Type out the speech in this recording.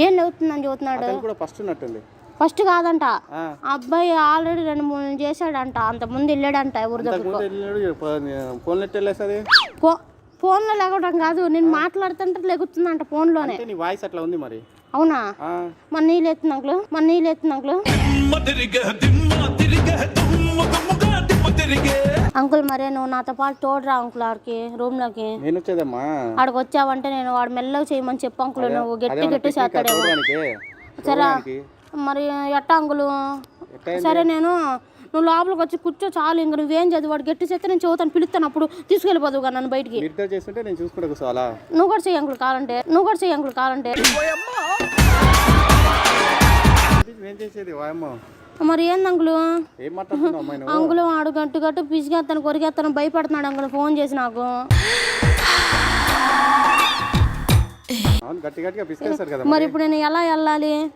ఏం లేవుతుందని చూస్తున్నాడు. ఫస్ట్ కాదంట, అబ్బాయి ఆల్రెడీ 2-3 చేశాడంట. అంత ముందు వెళ్ళాడంట ఎవరి ఫోన్లో లేకడం కాదు, నేను మాట్లాడుతుంటే లెగుతుందంట ఫోన్లోనే. అవునా? మన నీళ్ళు ఎత్తుంది అంకుల్, అంకుల్ మరే నువ్వు నాతో పాటు తోడురా అంకుల్ ఆడికి రూమ్ లోకి. ఆడికి వచ్చావంటే నేను వాడు మెల్లగా చేయమని చెప్పు అంకుల్. నువ్వు గట్టి చేస్తాడేమో. సరే మరి ఎట్టా అంకులు? సరే నువ్వు లోపలికి వచ్చి కూర్చో చాలు. ఇంక నువ్వేం చదువు వాడు గట్టి చేస్తే నేను చదువుతాను, పిలుస్తాను, అప్పుడు తీసుకెళ్ళిపోదుగా నన్ను బయటికి. నువ్వు కూడా చెయ్యి అంకుల్ కావాలంటే. మరి ఏంది అంకులు? అంకులు వాడు గట్టు పిసిగేస్తాను కొరికేస్తాను భయపడుతున్నాడు అంకులు ఫోన్ చేసి నాకు. మరి ఇప్పుడు నేను ఎలా వెళ్ళాలి?